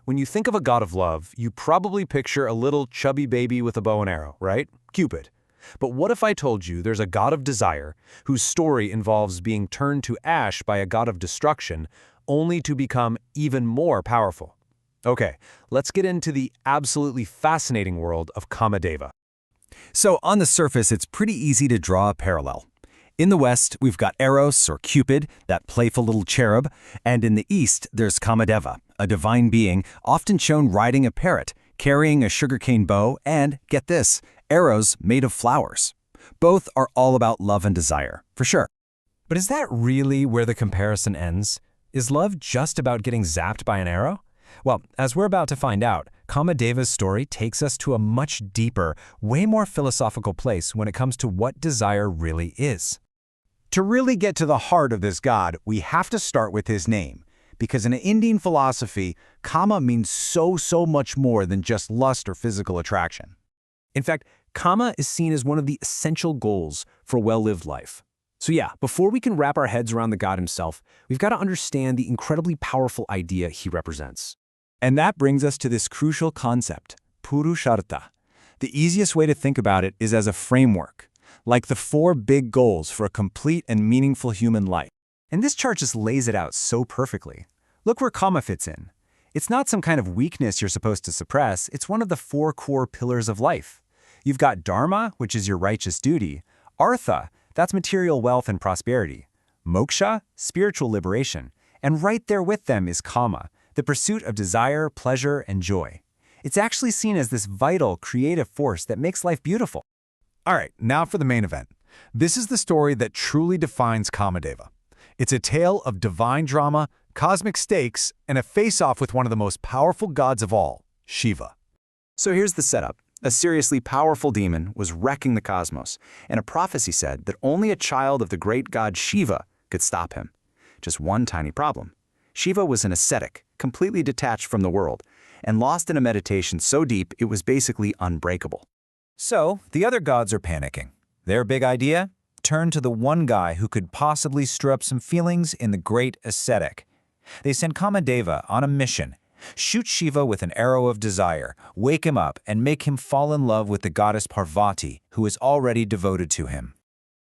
When you think of a god of love, you probably picture a little chubby baby with a bow and arrow, right? Cupid. But what if I told you there's a god of desire whose story involves being turned to ash by a god of destruction only to become even more powerful? Okay, let's get into the absolutely fascinating world of Kamadeva. So on the surface, it's pretty easy to draw a parallel. In the West, we've got Eros, or Cupid, that playful little cherub, and in the East, there's Kamadeva, a divine being often shown riding a parrot, carrying a sugarcane bow, and, get this, arrows made of flowers. Both are all about love and desire, for sure. But is that really where the comparison ends? Is love just about getting zapped by an arrow? Well, as we're about to find out, Kamadeva's story takes us to a much deeper, way more philosophical place when it comes to what desire really is. To really get to the heart of this god, we have to start with his name, because in Indian philosophy, Kama means so much more than just lust or physical attraction. In fact, Kama is seen as one of the essential goals for a well-lived life. So yeah, before we can wrap our heads around the god himself, we've got to understand the incredibly powerful idea he represents. And that brings us to this crucial concept, Purushartha. The easiest way to think about it is as a framework, like the 4 big goals for a complete and meaningful human life. And this chart just lays it out so perfectly. Look where Kama fits in. It's not some kind of weakness you're supposed to suppress, it's one of the 4 core pillars of life. You've got Dharma, which is your righteous duty, Artha, that's material wealth and prosperity, Moksha, spiritual liberation, and right there with them is Kama, the pursuit of desire, pleasure, and joy. It's actually seen as this vital, creative force that makes life beautiful. All right, now for the main event. This is the story that truly defines Kamadeva. It's a tale of divine drama, cosmic stakes, and a face-off with one of the most powerful gods of all, Shiva. So here's the setup. A seriously powerful demon was wrecking the cosmos, and a prophecy said that only a child of the great god Shiva could stop him. Just one tiny problem. Shiva was an ascetic, completely detached from the world, and lost in a meditation so deep it was basically unbreakable. So, the other gods are panicking. Their big idea? Turn to the one guy who could possibly stir up some feelings in the great ascetic. They send Kamadeva on a mission. Shoot Shiva with an arrow of desire, wake him up, and make him fall in love with the goddess Parvati, who is already devoted to him.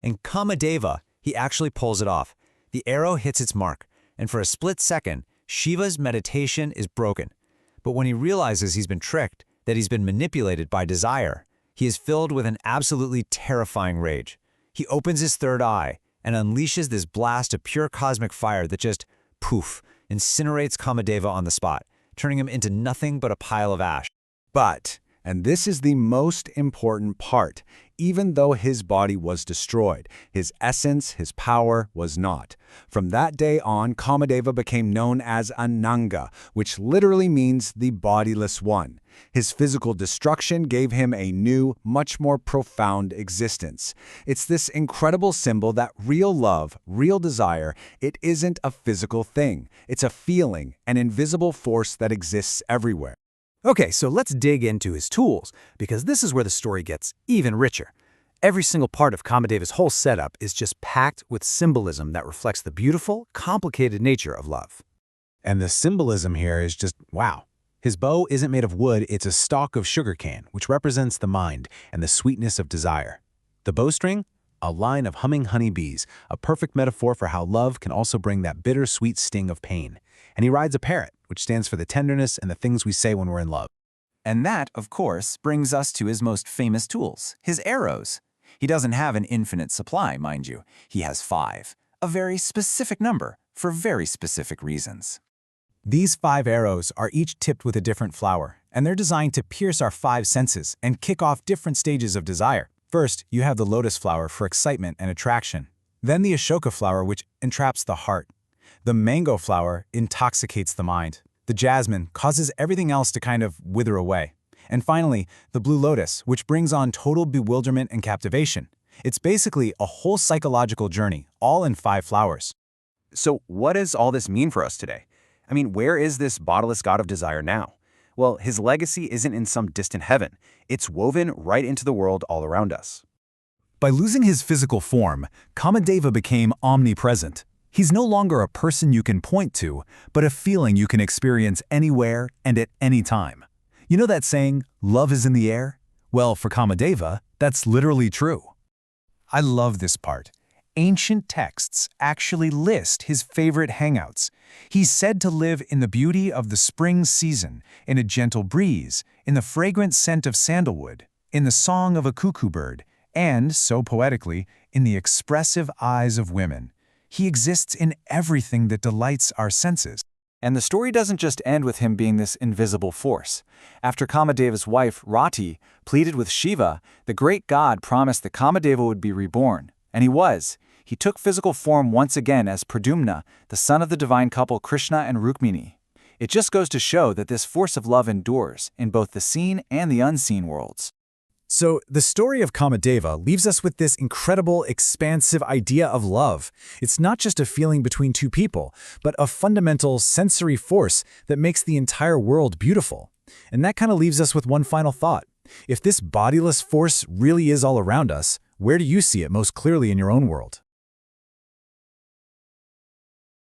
And Kamadeva, he actually pulls it off. The arrow hits its mark, and for a split second, Shiva's meditation is broken. But when he realizes he's been tricked, that he's been manipulated by desire, he is filled with an absolutely terrifying rage. He opens his third eye and unleashes this blast of pure cosmic fire that just, poof, incinerates Kamadeva on the spot, turning him into nothing but a pile of ash. But, and this is the most important part, even though his body was destroyed, his essence, his power was not. From that day on, Kamadeva became known as Ananga, which literally means the bodiless one. His physical destruction gave him a new, much more profound existence. It's this incredible symbol that real love, real desire, it isn't a physical thing. It's a feeling, an invisible force that exists everywhere. Okay, so let's dig into his tools, because this is where the story gets even richer. Every single part of Kamadeva's whole setup is just packed with symbolism that reflects the beautiful, complicated nature of love. And the symbolism here is just, wow. His bow isn't made of wood, it's a stalk of sugarcane, which represents the mind and the sweetness of desire. The bowstring? A line of humming honeybees, a perfect metaphor for how love can also bring that bittersweet sting of pain. And he rides a parrot, which stands for the tenderness and the things we say when we're in love. And that, of course, brings us to his most famous tools, his arrows. He doesn't have an infinite supply, mind you. He has 5, a very specific number for very specific reasons. These 5 arrows are each tipped with a different flower, and they're designed to pierce our 5 senses and kick off different stages of desire. First, you have the lotus flower for excitement and attraction. Then the Ashoka flower, which entraps the heart. The mango flower intoxicates the mind. The jasmine causes everything else to kind of wither away. And finally, the blue lotus, which brings on total bewilderment and captivation. It's basically a whole psychological journey, all in 5 flowers. So what does all this mean for us today? I mean, where is this bodiless god of desire now? Well, his legacy isn't in some distant heaven. It's woven right into the world all around us. By losing his physical form, Kamadeva became omnipresent. He's no longer a person you can point to, but a feeling you can experience anywhere and at any time. You know that saying, love is in the air? Well, for Kamadeva, that's literally true. I love this part. Ancient texts actually list his favorite hangouts. He's said to live in the beauty of the spring season, in a gentle breeze, in the fragrant scent of sandalwood, in the song of a cuckoo bird, and, so poetically, in the expressive eyes of women. He exists in everything that delights our senses. And the story doesn't just end with him being this invisible force. After Kamadeva's wife, Rati, pleaded with Shiva, the great god promised that Kamadeva would be reborn. And he was. He took physical form once again as Pradyumna, the son of the divine couple Krishna and Rukmini. It just goes to show that this force of love endures in both the seen and the unseen worlds. So, the story of Kamadeva leaves us with this incredible, expansive idea of love. It's not just a feeling between two people, but a fundamental sensory force that makes the entire world beautiful. And that kind of leaves us with one final thought. If this bodiless force really is all around us, where do you see it most clearly in your own world?